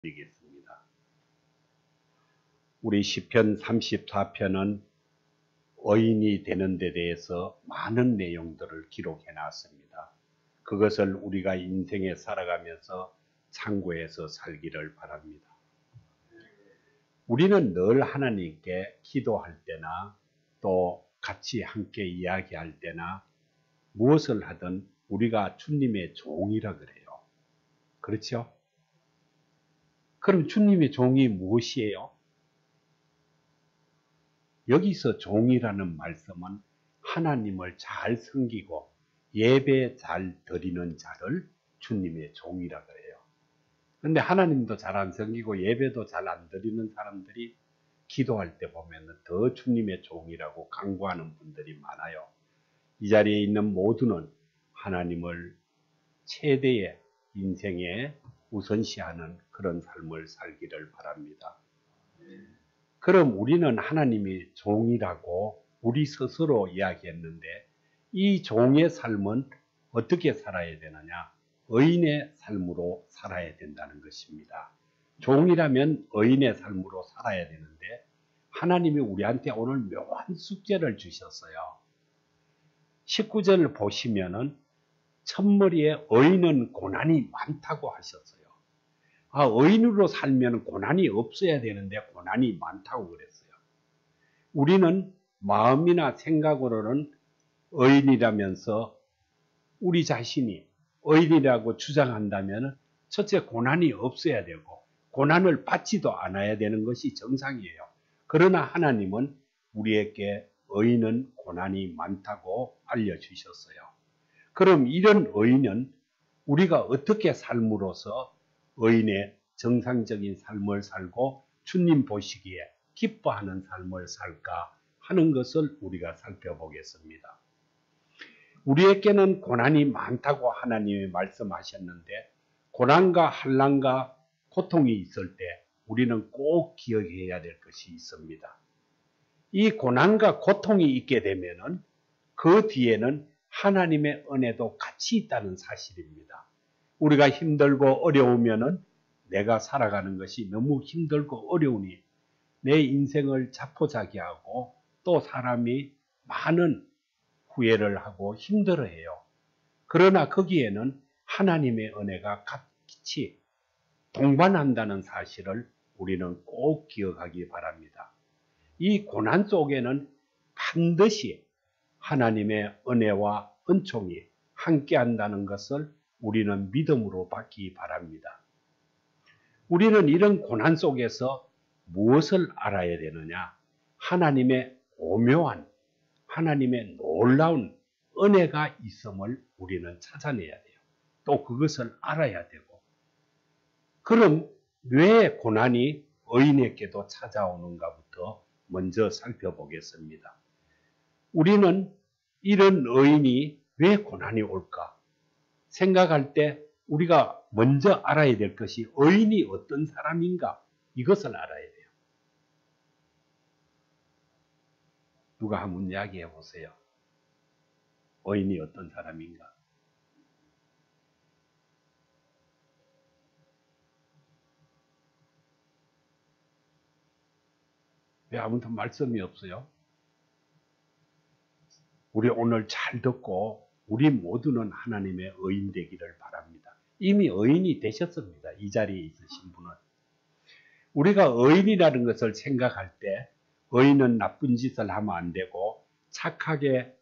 드리겠습니다. 우리 시편 34편은 의인이 되는 데 대해서 많은 내용들을 기록해 놨습니다. 그것을 우리가 인생에 살아가면서 참고해서 살기를 바랍니다. 우리는 늘 하나님께 기도할 때나 또 같이 함께 이야기할 때나 무엇을 하든 우리가 주님의 종이라 그래요. 그렇죠? 그럼 주님의 종이 무엇이에요? 여기서 종이라는 말씀은 하나님을 잘 섬기고 예배 잘 드리는 자를 주님의 종이라 그래요. 그런데 하나님도 잘 안 섬기고 예배도 잘 안 드리는 사람들이 기도할 때 보면 더 주님의 종이라고 간구하는 분들이 많아요. 이 자리에 있는 모두는 하나님을 최대의 인생에 우선시하는 그런 삶을 살기를 바랍니다. 그럼 우리는 하나님이 종이라고 우리 스스로 이야기했는데 이 종의 삶은 어떻게 살아야 되느냐? 의인의 삶으로 살아야 된다는 것입니다. 종이라면 의인의 삶으로 살아야 되는데 하나님이 우리한테 오늘 묘한 숙제를 주셨어요. 19절을 보시면은 첫머리에 의인은 고난이 많다고 하셨어요. 의인으로 살면 고난이 없어야 되는데 고난이 많다고 그랬어요. 우리는 마음이나 생각으로는 의인이라면서 우리 자신이 의인이라고 주장한다면 첫째 고난이 없어야 되고 고난을 받지도 않아야 되는 것이 정상이에요. 그러나 하나님은 우리에게 의인은 고난이 많다고 알려주셨어요. 그럼 이런 의인은 우리가 어떻게 삶으로서 의인의 정상적인 삶을 살고 주님 보시기에 기뻐하는 삶을 살까 하는 것을 우리가 살펴보겠습니다. 우리에게는 고난이 많다고 하나님이 말씀하셨는데 고난과 환난과 고통이 있을 때 우리는 꼭 기억해야 될 것이 있습니다. 이 고난과 고통이 있게 되면은 그 뒤에는 하나님의 은혜도 같이 있다는 사실입니다. 우리가 힘들고 어려우면은 내가 살아가는 것이 너무 힘들고 어려우니 내 인생을 자포자기하고 또 사람이 많은 후회를 하고 힘들어해요. 그러나 거기에는 하나님의 은혜가 같이 동반한다는 사실을 우리는 꼭 기억하기 바랍니다. 이 고난 속에는 반드시 하나님의 은혜와 은총이 함께한다는 것을 우리는 믿음으로 받기 바랍니다. 우리는 이런 고난 속에서 무엇을 알아야 되느냐? 하나님의 오묘한, 하나님의 놀라운 은혜가 있음을 우리는 찾아내야 돼요. 또 그것을 알아야 되고. 그럼 왜 고난이 의인에게도 찾아오는가부터 먼저 살펴보겠습니다. 우리는 이런 의인이 왜 고난이 올까? 생각할 때 우리가 먼저 알아야 될 것이 의인이 어떤 사람인가? 이것을 알아야 돼요. 누가 한번 이야기해 보세요. 의인이 어떤 사람인가? 왜 아무도 말씀이 없어요? 우리 오늘 잘 듣고 우리 모두는 하나님의 의인 되기를 바랍니다. 이미 의인이 되셨습니다. 이 자리에 있으신 분은. 우리가 의인이라는 것을 생각할 때 의인은 나쁜 짓을 하면 안 되고 착하게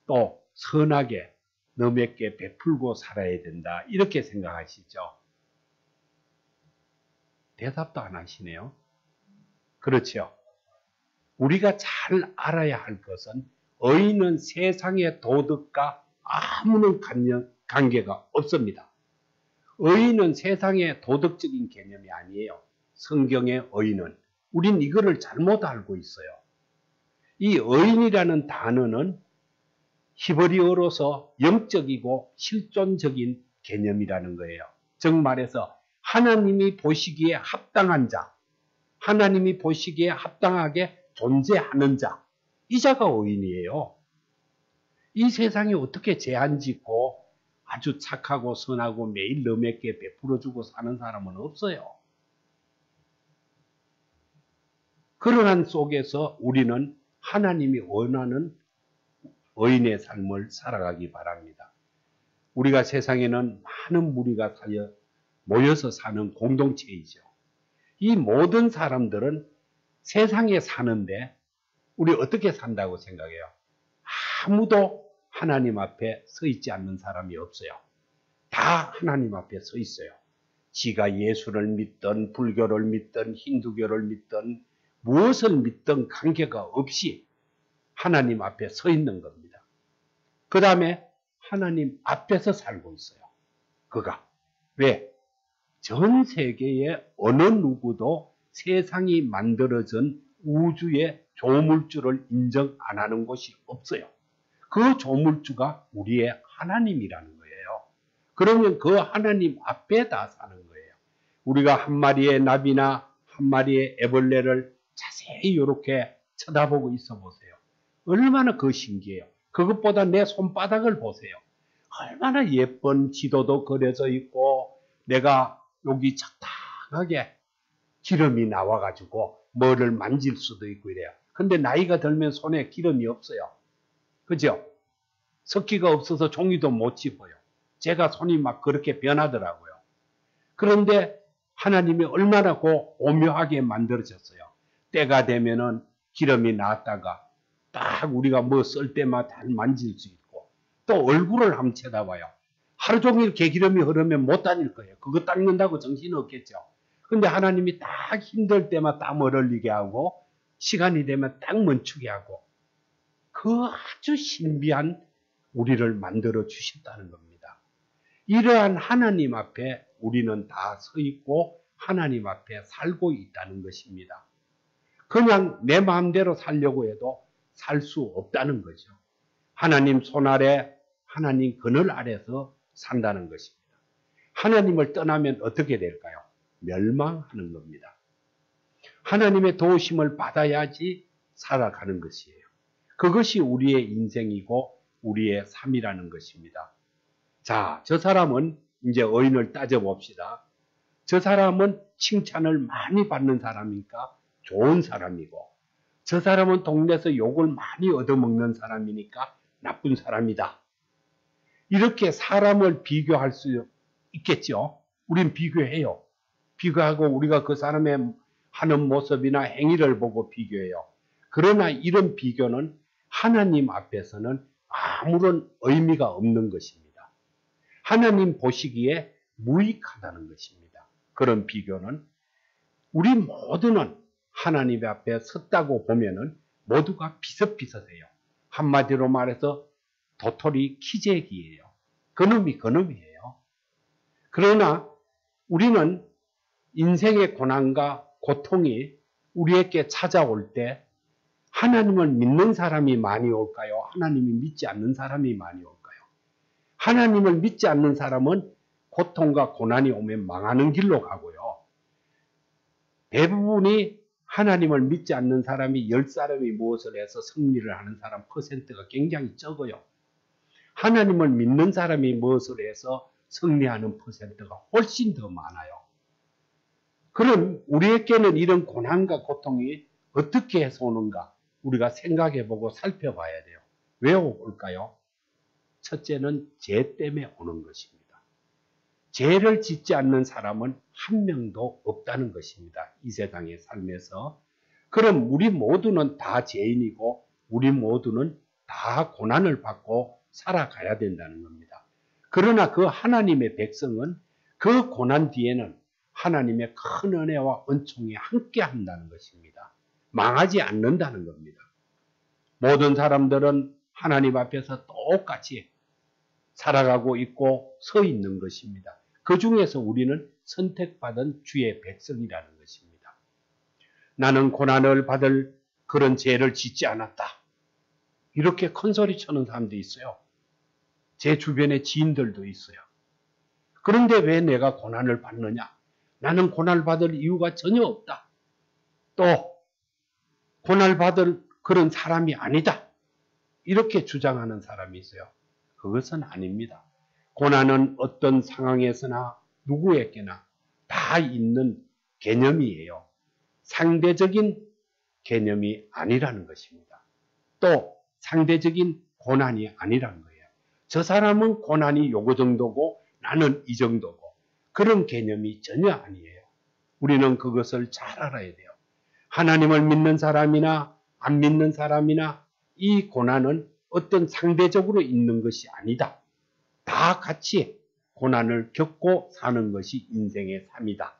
또 선하게 너에게 베풀고 살아야 된다. 이렇게 생각하시죠? 대답도 안 하시네요. 그렇죠? 우리가 잘 알아야 할 것은 의인은 세상의 도덕과 아무런 관계가 없습니다. 의인은 세상의 도덕적인 개념이 아니에요. 성경의 의인은. 우린 이거를 잘못 알고 있어요. 이 의인이라는 단어는 히브리어로서 영적이고 실존적인 개념이라는 거예요. 즉 말해서 하나님이 보시기에 합당한 자, 하나님이 보시기에 합당하게 존재하는 자, 이 자가 의인이에요. 이 세상에 어떻게 죄 안 짓고 아주 착하고 선하고 매일 너에게 베풀어주고 사는 사람은 없어요. 그러한 속에서 우리는 하나님이 원하는 의인의 삶을 살아가기 바랍니다. 우리가 세상에는 많은 무리가 모여서 사는 공동체이죠. 이 모든 사람들은 세상에 사는데 우리 어떻게 산다고 생각해요? 아무도 하나님 앞에 서 있지 않는 사람이 없어요. 다 하나님 앞에 서 있어요. 지가 예수를 믿든 불교를 믿든 힌두교를 믿든 무엇을 믿든 관계가 없이 하나님 앞에 서 있는 겁니다. 그 다음에 하나님 앞에서 살고 있어요. 그가. 왜? 전 세계의 어느 누구도 세상이 만들어진 우주의 조물주를 인정 안 하는 곳이 없어요. 그 조물주가 우리의 하나님이라는 거예요. 그러면 그 하나님 앞에 다 사는 거예요. 우리가 한 마리의 나비나 한 마리의 애벌레를 자세히 이렇게 쳐다보고 있어 보세요. 얼마나 그 신기해요. 그것보다 내 손바닥을 보세요. 얼마나 예쁜 지도도 그려져 있고 내가 여기 적당하게 기름이 나와가지고 뭐를 만질 수도 있고 이래요. 근데 나이가 들면 손에 기름이 없어요. 그죠? 습기가 없어서 종이도 못 집어요. 제가 손이 막 그렇게 변하더라고요. 그런데 하나님이 얼마나 오묘하게 만들어졌어요. 때가 되면은 기름이 나왔다가 딱 우리가 뭐 쓸 때마다 만질 수 있고 또 얼굴을 한번 쳐다봐요. 하루 종일 개기름이 흐르면 못 다닐 거예요. 그거 닦는다고 정신 없겠죠. 근데 하나님이 딱 힘들 때만 땀을 흘리게 하고 시간이 되면 딱 멈추게 하고 그 아주 신비한 우리를 만들어 주셨다는 겁니다. 이러한 하나님 앞에 우리는 다 서 있고 하나님 앞에 살고 있다는 것입니다. 그냥 내 마음대로 살려고 해도 살 수 없다는 거죠. 하나님 손 아래, 하나님 그늘 아래서 산다는 것입니다. 하나님을 떠나면 어떻게 될까요? 멸망하는 겁니다. 하나님의 도우심을 받아야지 살아가는 것이에요. 그것이 우리의 인생이고 우리의 삶이라는 것입니다. 자, 저 사람은 이제 의인을 따져봅시다. 저 사람은 칭찬을 많이 받는 사람이니까 좋은 사람이고 저 사람은 동네에서 욕을 많이 얻어먹는 사람이니까 나쁜 사람이다. 이렇게 사람을 비교할 수 있겠죠. 우린 비교해요. 비교하고 우리가 그 사람의 하는 모습이나 행위를 보고 비교해요. 그러나 이런 비교는 하나님 앞에서는 아무런 의미가 없는 것입니다. 하나님 보시기에 무익하다는 것입니다. 그런 비교는 우리 모두는 하나님 앞에 섰다고 보면은 모두가 비슷비슷해요. 한마디로 말해서 도토리 키재기예요. 그놈이 그놈이에요. 그러나 우리는 인생의 고난과 고통이 우리에게 찾아올 때 하나님을 믿는 사람이 많이 올까요? 하나님이 믿지 않는 사람이 많이 올까요? 하나님을 믿지 않는 사람은 고통과 고난이 오면 망하는 길로 가고요. 대부분이 하나님을 믿지 않는 사람이 10사람이 무엇을 해서 승리를 하는 사람 퍼센트가 굉장히 적어요. 하나님을 믿는 사람이 무엇을 해서 승리하는 퍼센트가 훨씬 더 많아요. 그럼 우리에게는 이런 고난과 고통이 어떻게 해서 오는가 우리가 생각해보고 살펴봐야 돼요. 왜 올까요? 첫째는 죄 때문에 오는 것입니다. 죄를 짓지 않는 사람은 한 명도 없다는 것입니다. 이 세상의 삶에서. 그럼 우리 모두는 다 죄인이고 우리 모두는 다 고난을 받고 살아가야 된다는 겁니다. 그러나 그 하나님의 백성은 그 고난 뒤에는 하나님의 큰 은혜와 은총이 함께 한다는 것입니다. 망하지 않는다는 겁니다. 모든 사람들은 하나님 앞에서 똑같이 살아가고 있고 서 있는 것입니다. 그 중에서 우리는 선택받은 주의 백성이라는 것입니다. 나는 고난을 받을 그런 죄를 짓지 않았다. 이렇게 큰소리 쳐는 사람도 있어요. 제 주변에 지인들도 있어요. 그런데 왜 내가 고난을 받느냐? 나는 고난을 받을 이유가 전혀 없다. 또 고난을 받을 그런 사람이 아니다. 이렇게 주장하는 사람이 있어요. 그것은 아닙니다. 고난은 어떤 상황에서나 누구에게나 다 있는 개념이에요. 상대적인 개념이 아니라는 것입니다. 또 상대적인 고난이 아니라는 거예요. 저 사람은 고난이 요거 정도고 나는 이 정도고 그런 개념이 전혀 아니에요. 우리는 그것을 잘 알아야 돼요. 하나님을 믿는 사람이나 안 믿는 사람이나 이 고난은 어떤 상대적으로 있는 것이 아니다. 다 같이 고난을 겪고 사는 것이 인생의 삶이다.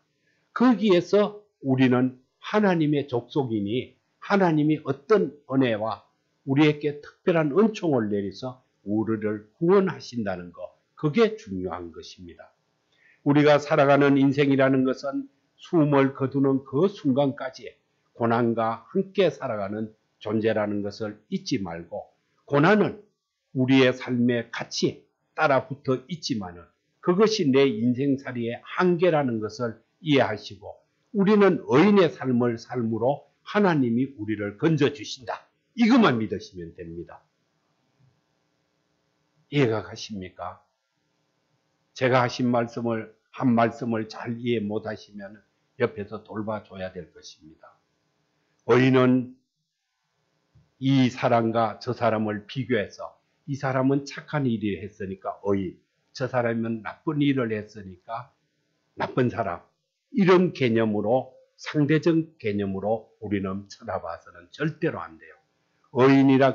거기에서 우리는 하나님의 족속이니 하나님이 어떤 은혜와 우리에게 특별한 은총을 내려서 우리를 구원하신다는 것, 그게 중요한 것입니다. 우리가 살아가는 인생이라는 것은 숨을 거두는 그 순간까지 고난과 함께 살아가는 존재라는 것을 잊지 말고, 고난은 우리의 삶에 같이 따라 붙어 있지만은 그것이 내 인생살이의 한계라는 것을 이해하시고, 우리는 의인의 삶을 삶으로 하나님이 우리를 건져주신다. 이것만 믿으시면 됩니다. 이해가 가십니까? 제가 한 말씀을 잘 이해 못하시면 옆에서 돌봐줘야 될 것입니다. 의인은 이 사람과 저 사람을 비교해서 이 사람은 착한 일을 했으니까 의인, 저 사람은 나쁜 일을 했으니까 나쁜 사람, 이런 개념으로, 상대적 개념으로 우리는 쳐다봐서는 절대로 안 돼요. 의인이라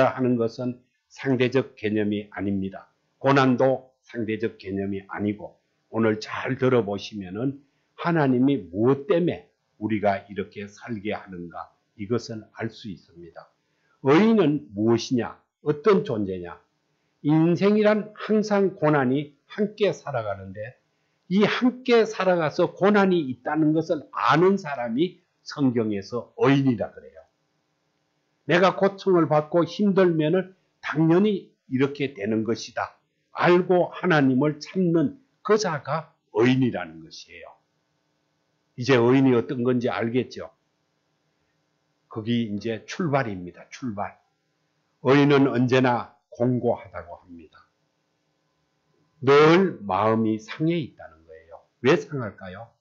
하는 것은 상대적 개념이 아닙니다. 고난도 상대적 개념이 아니고, 오늘 잘 들어보시면은 하나님이 무엇 때문에 우리가 이렇게 살게 하는가, 이것을 알 수 있습니다. 의인은 무엇이냐, 어떤 존재냐. 인생이란 항상 고난이 함께 살아가는데, 이 함께 살아가서 고난이 있다는 것을 아는 사람이 성경에서 의인이라 그래요. 내가 고통을 받고 힘들면은 당연히 이렇게 되는 것이다. 알고 하나님을 찾는 그 자가 의인이라는 것이에요. 이제 의인이 어떤 건지 알겠죠? 거기 이제 출발입니다. 출발. 의인은 언제나 공고하다고 합니다. 늘 마음이 상해 있다는 거예요. 왜 상할까요?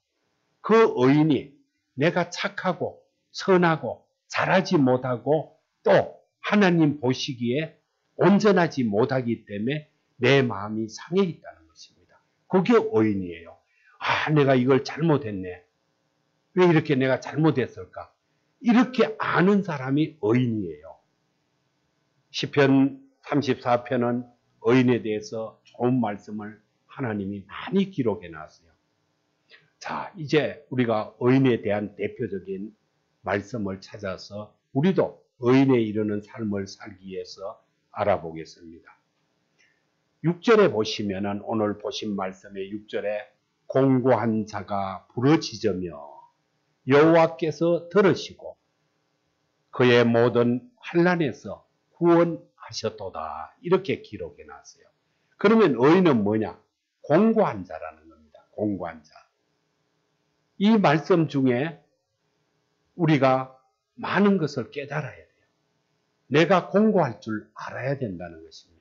그 의인이 내가 착하고 선하고 잘하지 못하고 또 하나님 보시기에 온전하지 못하기 때문에 내 마음이 상해 있다는 것입니다. 그게 의인이에요. 아, 내가 이걸 잘못했네. 왜 이렇게 내가 잘못했을까? 이렇게 아는 사람이 의인이에요. 시편 34편은 의인에 대해서 좋은 말씀을 하나님이 많이 기록해 놨어요. 자, 이제 우리가 의인에 대한 대표적인 말씀을 찾아서 우리도 의인에 이르는 삶을 살기 위해서 알아보겠습니다. 6절에 보시면은, 오늘 보신 말씀의 6절에 공고한 자가 부르짖으며 여호와께서 들으시고 그의 모든 환난에서 구원하셨도다. 이렇게 기록해 놨어요. 그러면 의인은 뭐냐? 공고한 자라는 겁니다. 공고한 자. 이 말씀 중에 우리가 많은 것을 깨달아야 돼요. 내가 공고할 줄 알아야 된다는 것입니다.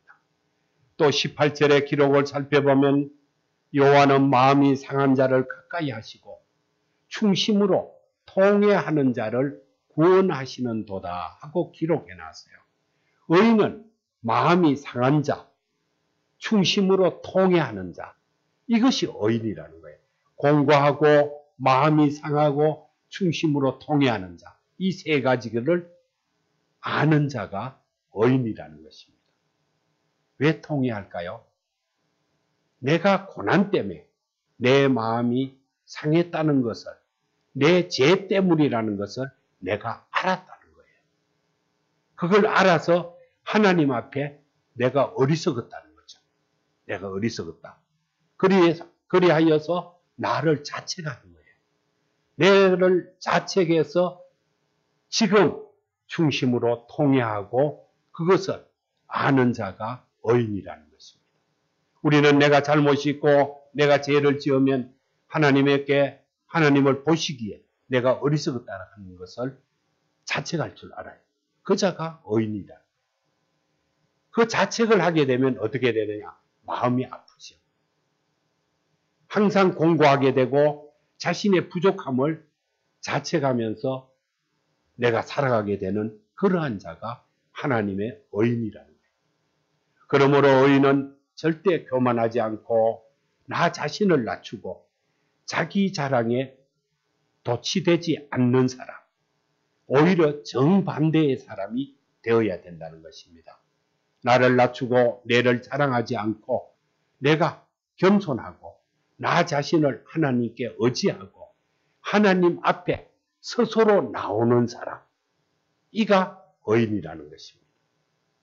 또 18절의 기록을 살펴보면 여호와는 마음이 상한 자를 가까이 하시고 충심으로 통회하는 자를 구원하시는 도다 하고 기록해 놨어요. 의인은 마음이 상한 자, 충심으로 통회하는 자, 이것이 의인이라는 거예요. 공고하고 마음이 상하고 충심으로 통회하는 자, 이 세 가지를 아는 자가 의인이라는 것입니다. 왜 통회할까요? 내가 고난 때문에 내 마음이 상했다는 것을, 내 죄 때문이라는 것을 내가 알았다는 거예요. 그걸 알아서 하나님 앞에 내가 어리석었다는 거죠. 내가 어리석었다. 그리하여서 나를 자책하는 거예요. 내를 자책해서 지금 중심으로 통회하고 그것을 아는 자가 의인이라는 것입니다. 우리는 내가 잘못이 있고 내가 죄를 지으면 하나님을 보시기에 내가 어리석었다는 것을 자책할 줄 알아요. 그 자가 의인이다. 그 자책을 하게 되면 어떻게 되느냐? 마음이 아프죠. 항상 공고하게 되고 자신의 부족함을 자책하면서 내가 살아가게 되는 그러한 자가 하나님의 의인이라는 거예요. 그러므로 의인은 절대 교만하지 않고 나 자신을 낮추고 자기 자랑에 도취되지 않는 사람, 오히려 정반대의 사람이 되어야 된다는 것입니다. 나를 낮추고 내를 자랑하지 않고 내가 겸손하고 나 자신을 하나님께 의지하고 하나님 앞에 스스로 나오는 사람, 이가 의인이라는 것입니다.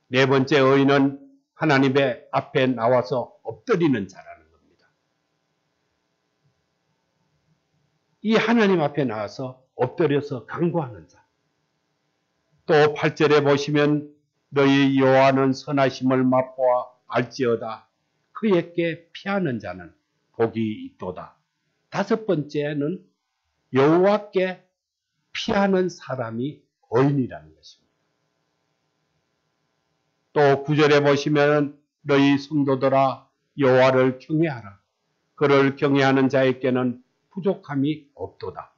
네 번째 의인은 하나님의 앞에 나와서 엎드리는 자라는 겁니다. 이 하나님 앞에 나와서 엎드려서 간구하는 자. 또 8절에 보시면 너희 여호와는 선하심을 맛보아 알지어다. 그에게 피하는 자는 복이 있도다. 다섯 번째는 여호와께 피하는 사람이 의인이라는 것입니다. 또 9절에 보시면 너희 성도들아 여호와를 경외하라. 그를 경외하는 자에게는 부족함이 없도다.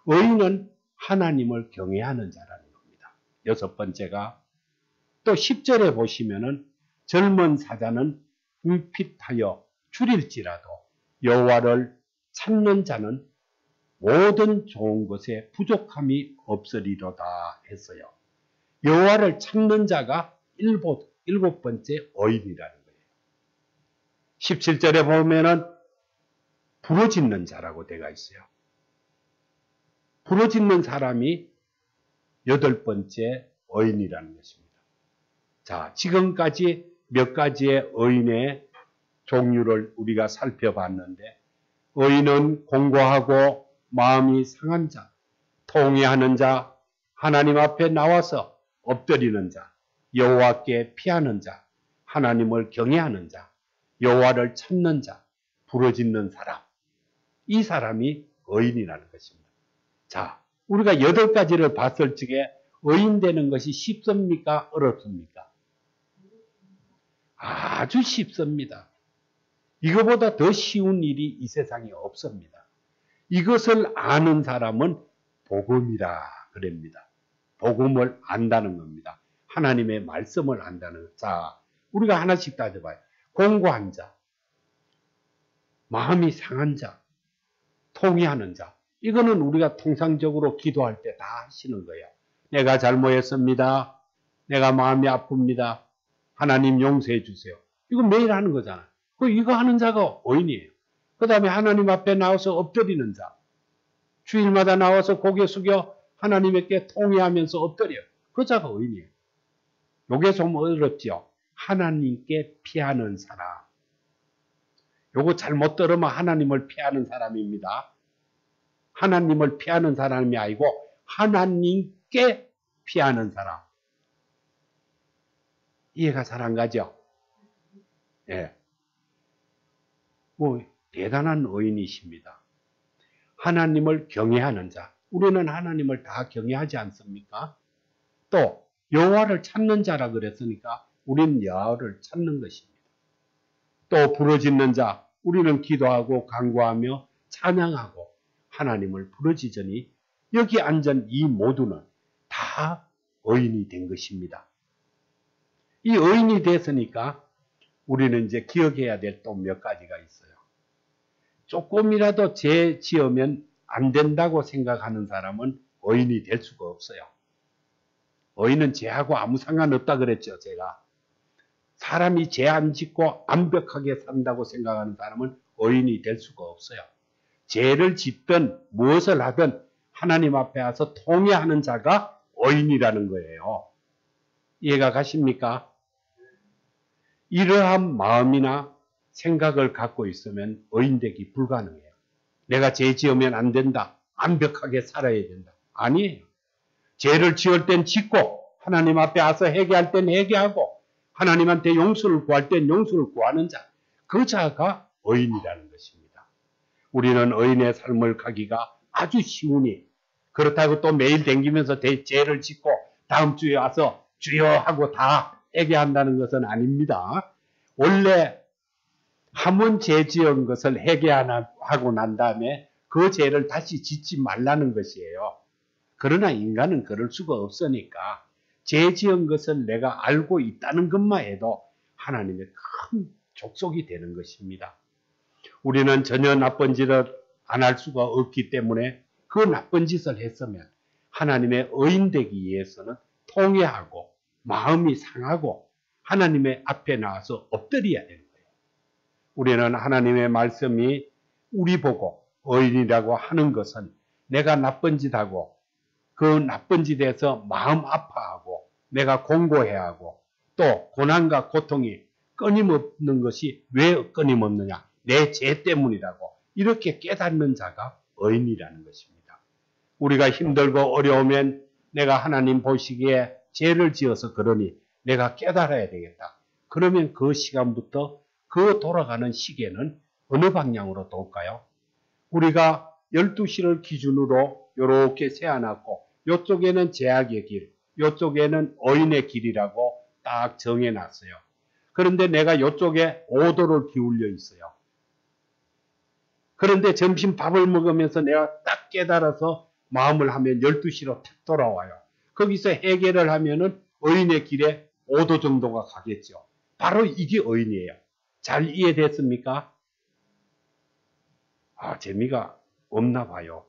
의인은 하나님을 경외하는 자라는 겁니다. 여섯 번째가 또 10절에 보시면은 젊은 사자는 궁핍하여 줄일지라도 여호와를 찾는 자는 모든 좋은 것에 부족함이 없으리로다 했어요. 여호와를 찾는 자가 일곱 번째 의인이라는 거예요. 17절에 보면은 부르짖는 자라고 되어 있어요. 부르짖는 사람이 여덟 번째 의인이라는 것입니다. 자, 지금까지 몇 가지의 의인의 종류를 우리가 살펴봤는데, 의인은 공고하고 마음이 상한 자, 통회하는 자, 하나님 앞에 나와서 엎드리는 자, 여호와께 피하는 자, 하나님을 경외하는 자, 여호와를 찾는 자, 부르짖는 사람, 이 사람이 의인이라는 것입니다. 자, 우리가 8가지를 봤을 적에 의인 되는 것이 쉽습니까? 어렵습니까? 아주 쉽습니다. 이거보다 더 쉬운 일이 이 세상에 없습니다. 이것을 아는 사람은 복음이라 그럽니다. 복음을 안다는 겁니다. 하나님의 말씀을 안다는 것. 자, 우리가 하나씩 따져봐요. 공고한 자, 마음이 상한 자, 통회하는 자. 이거는 우리가 통상적으로 기도할 때 다 하시는 거예요. 내가 잘못했습니다. 내가 마음이 아픕니다. 하나님 용서해 주세요. 이거 매일 하는 거잖아요. 이거 하는 자가 의인이에요. 그 다음에 하나님 앞에 나와서 엎드리는 자. 주일마다 나와서 고개 숙여 하나님께 통회하면서 엎드려요. 그 자가 의인이에요. 요게 좀 어렵죠. 하나님께 피하는 사람. 요거 잘못 들으면 하나님을 피하는 사람입니다. 하나님을 피하는 사람이 아니고 하나님께 피하는 사람. 이해가 잘 안 가죠? 예. 대단한 의인이십니다. 하나님을 경외하는 자. 우리는 하나님을 다 경외하지 않습니까? 또 여호와를 찾는 자라 그랬으니까 우리는 여호와를 찾는 것입니다. 또 부르짖는 자. 우리는 기도하고 간구하며 찬양하고 하나님을 부르짖으니 여기 앉은 이 모두는 다 의인이 된 것입니다. 이 의인이 됐으니까 우리는 이제 기억해야 될 또 몇 가지가 있어요. 조금이라도 죄 지으면 안 된다고 생각하는 사람은 의인이 될 수가 없어요. 의인은 죄하고 아무 상관없다 그랬죠, 제가. 사람이 죄 안 짓고 완벽하게 산다고 생각하는 사람은 의인이 될 수가 없어요. 죄를 짓든 무엇을 하든 하나님 앞에 와서 통회하는 자가 의인이라는 거예요. 이해가 가십니까? 이러한 마음이나 생각을 갖고 있으면 의인되기 불가능해요. 내가 죄 지으면 안 된다. 완벽하게 살아야 된다. 아니에요. 죄를 지을 땐 짓고 하나님 앞에 와서 회개할 땐 회개하고 하나님한테 용서를 구할 땐 용서를 구하는 자. 그 자가 의인이라는 것입니다. 우리는 의인의 삶을 가기가 아주 쉬우니 그렇다고 또 매일 댕기면서 죄를 짓고 다음 주에 와서 주여 하고 다 회개한다는 것은 아닙니다. 원래 한 번 죄 지은 것을 회개하고 난 다음에 그 죄를 다시 짓지 말라는 것이에요. 그러나 인간은 그럴 수가 없으니까 죄 지은 것을 내가 알고 있다는 것만 해도 하나님의 큰 족속이 되는 것입니다. 우리는 전혀 나쁜 짓을 안 할 수가 없기 때문에 그 나쁜 짓을 했으면 하나님의 의인 되기 위해서는 통회하고 마음이 상하고 하나님의 앞에 나와서 엎드려야 되는 거예요. 우리는 하나님의 말씀이 우리 보고 의인이라고 하는 것은 내가 나쁜 짓하고 그 나쁜 짓에서 마음 아파하고 내가 공고해야 하고 또 고난과 고통이 끊임없는 것이 왜 끊임없느냐? 내 죄 때문이라고 이렇게 깨닫는 자가 의인이라는 것입니다. 우리가 힘들고 어려우면 내가 하나님 보시기에 죄를 지어서 그러니 내가 깨달아야 되겠다. 그러면 그 시간부터 그 돌아가는 시계는 어느 방향으로 돌까요? 우리가 12시를 기준으로 이렇게 세워놨고 이쪽에는 죄악의 길, 이쪽에는 의인의 길이라고 딱 정해놨어요. 그런데 내가 이쪽에 5도를 기울여 있어요. 그런데 점심 밥을 먹으면서 내가 딱 깨달아서 마음을 하면 12시로 탁 돌아와요. 거기서 해결을 하면은 의인의 길에 5도 정도가 가겠죠. 바로 이게 의인이에요. 잘 이해됐습니까? 재미가 없나 봐요.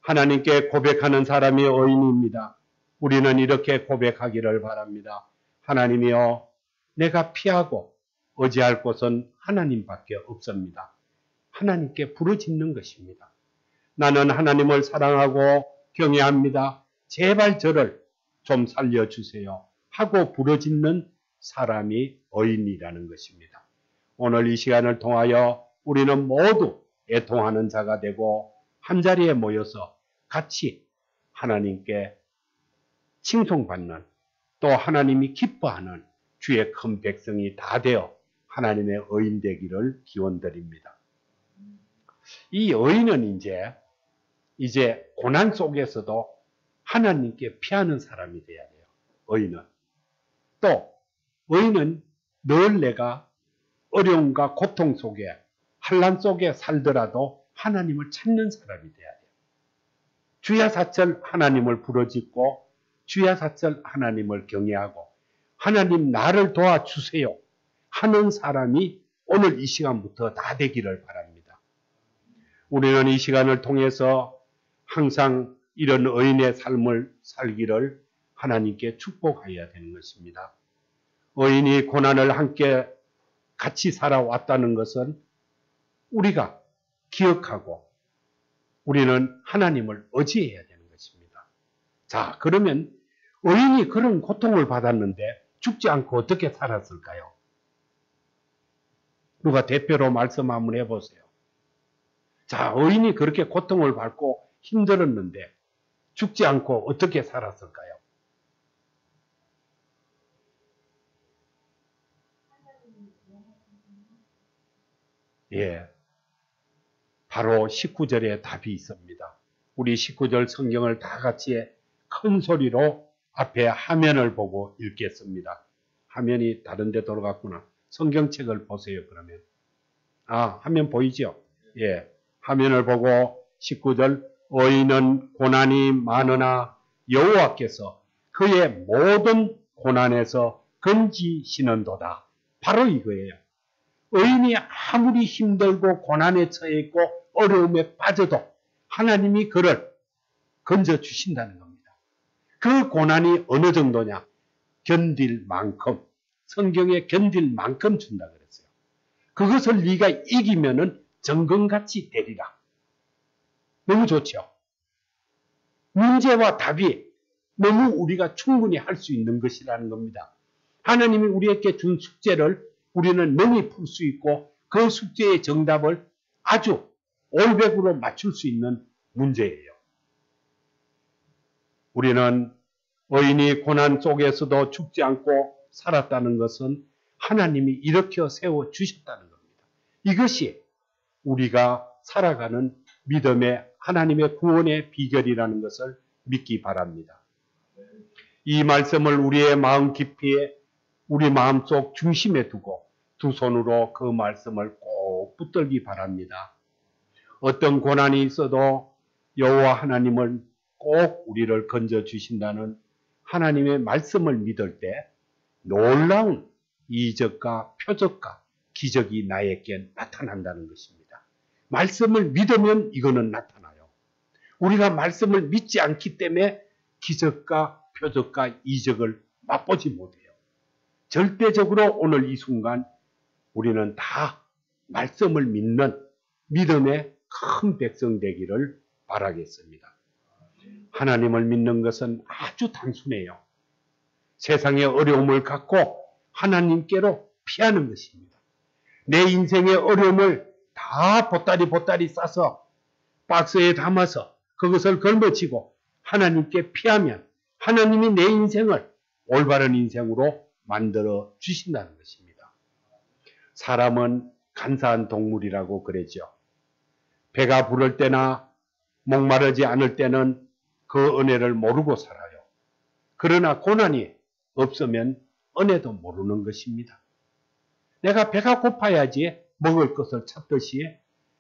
하나님께 고백하는 사람이 의인입니다. 우리는 이렇게 고백하기를 바랍니다. 하나님이여, 내가 피하고 의지할 곳은 하나님밖에 없습니다. 하나님께 부르짖는 것입니다. 나는 하나님을 사랑하고 경외합니다. 제발 저를 좀 살려주세요. 하고 부르짖는 사람이 의인이라는 것입니다. 오늘 이 시간을 통하여 우리는 모두 애통하는 자가 되고 한자리에 모여서 같이 하나님께 칭송받는 또 하나님이 기뻐하는 주의 큰 백성이 다 되어 하나님의 의인 되기를 기원드립니다. 이 의인은 이제 고난 속에서도 하나님께 피하는 사람이 돼야 돼요. 의인은. 또 의인은 늘 내가 어려움과 고통 속에 환난 속에 살더라도 하나님을 찾는 사람이 돼야 돼요. 주야사철 하나님을 부르짖고 주야사철 하나님을 경외하고 하나님 나를 도와주세요 하는 사람이 오늘 이 시간부터 다 되기를 바랍니다. 우리는 이 시간을 통해서 항상 이런 의인의 삶을 살기를 하나님께 축복해야 되는 것입니다. 의인이 고난을 함께 같이 살아왔다는 것은 우리가 기억하고 우리는 하나님을 의지해야 되는 것입니다. 자, 그러면 의인이 그런 고통을 받았는데 죽지 않고 어떻게 살았을까요? 누가 대표로 말씀 한번 해보세요. 자, 의인이 그렇게 고통을 받고 힘들었는데 죽지 않고 어떻게 살았을까요? 예, 바로 19절에 답이 있습니다. 우리 19절 성경을 다 같이 큰 소리로 앞에 화면을 보고 읽겠습니다. 화면이 다른 데 돌아갔구나. 성경책을 보세요, 그러면. 화면 보이죠? 예. 화면을 보고 19절 의인은 고난이 많으나 여호와께서 그의 모든 고난에서 건지시는도다. 바로 이거예요. 의인이 아무리 힘들고 고난에 처해 있고 어려움에 빠져도 하나님이 그를 건져주신다는 겁니다. 그 고난이 어느 정도냐? 견딜 만큼, 성경에 견딜 만큼 준다 그랬어요. 그것을 네가 이기면은 정금같이 되리라. 너무 좋죠? 문제와 답이 너무 우리가 충분히 할 수 있는 것이라는 겁니다. 하나님이 우리에게 준 숙제를 우리는 능히 풀 수 있고 그 숙제의 정답을 아주 올백으로 맞출 수 있는 문제예요. 우리는 의인이 고난 속에서도 죽지 않고 살았다는 것은 하나님이 일으켜 세워주셨다는 겁니다. 이것이 우리가 살아가는 믿음의 하나님의 구원의 비결이라는 것을 믿기 바랍니다. 이 말씀을 우리의 마음 깊이에 우리 마음속 중심에 두고 두 손으로 그 말씀을 꼭 붙들기 바랍니다. 어떤 고난이 있어도 여호와 하나님은 꼭 우리를 건져주신다는 하나님의 말씀을 믿을 때 놀라운 이적과 표적과 기적이 나에게 나타난다는 것입니다. 말씀을 믿으면 이거는 나타나요. 우리가 말씀을 믿지 않기 때문에 기적과 표적과 이적을 맛보지 못해요. 절대적으로 오늘 이 순간 우리는 다 말씀을 믿는 믿음의 큰 백성 되기를 바라겠습니다. 하나님을 믿는 것은 아주 단순해요. 세상의 어려움을 갖고 하나님께로 피하는 것입니다. 내 인생의 어려움을 다 보따리 싸서 박스에 담아서 그것을 걸머쥐고 하나님께 피하면 하나님이 내 인생을 올바른 인생으로 만들어 주신다는 것입니다. 사람은 간사한 동물이라고 그러죠. 배가 부를 때나 목마르지 않을 때는 그 은혜를 모르고 살아요. 그러나 고난이 없으면 은혜도 모르는 것입니다. 내가 배가 고파야지 먹을 것을 찾듯이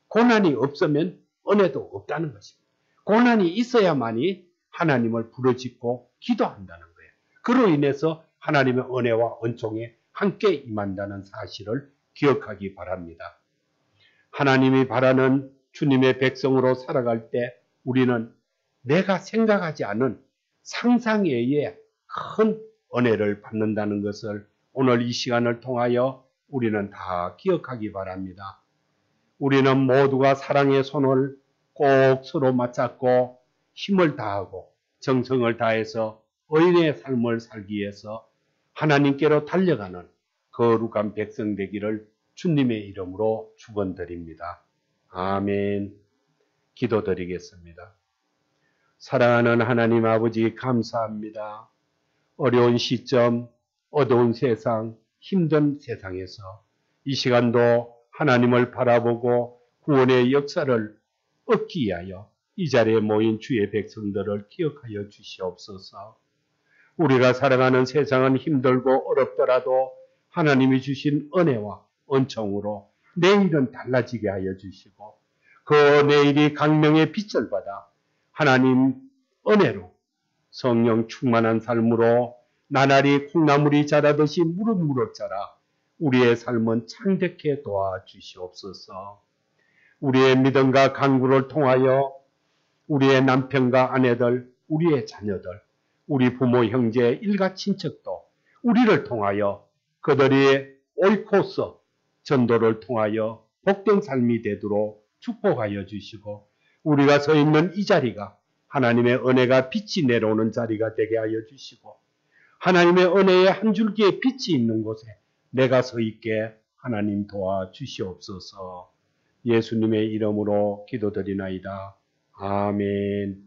고난이 없으면 은혜도 없다는 것입니다. 고난이 있어야만이 하나님을 부르짖고 기도한다는 거예요. 그로 인해서 하나님의 은혜와 은총에 함께 임한다는 사실을 기억하기 바랍니다. 하나님이 바라는 주님의 백성으로 살아갈 때 우리는 내가 생각하지 않은 상상 외에 큰 은혜를 받는다는 것을 오늘 이 시간을 통하여 우리는 다 기억하기 바랍니다. 우리는 모두가 사랑의 손을 꼭 서로 맞잡고 힘을 다하고 정성을 다해서 의인의 삶을 살기 위해서 하나님께로 달려가는 거룩한 백성 되기를 주님의 이름으로 축원드립니다. 아멘. 기도드리겠습니다. 사랑하는 하나님 아버지 감사합니다. 어려운 시점, 어두운 세상, 힘든 세상에서 이 시간도 하나님을 바라보고 구원의 역사를 얻기 위하여 이 자리에 모인 주의 백성들을 기억하여 주시옵소서. 우리가 살아가는 세상은 힘들고 어렵더라도 하나님이 주신 은혜와 은총으로 내일은 달라지게 하여 주시고 그 내일이 강명의 빛을 받아 하나님 은혜로 성령 충만한 삶으로 나날이 콩나물이 자라듯이 무릇무릇 자라 우리의 삶은 창대케 도와주시옵소서. 우리의 믿음과 간구를 통하여 우리의 남편과 아내들, 우리의 자녀들, 우리 부모, 형제, 일가 친척도 우리를 통하여 그들이 오이코스 전도를 통하여 복된 삶이 되도록 축복하여 주시고 우리가 서 있는 이 자리가 하나님의 은혜가 빛이 내려오는 자리가 되게 하여 주시고 하나님의 은혜의 한 줄기의 빛이 있는 곳에 내가 서 있게 하나님 도와주시옵소서. 예수님의 이름으로 기도드리나이다. 아멘.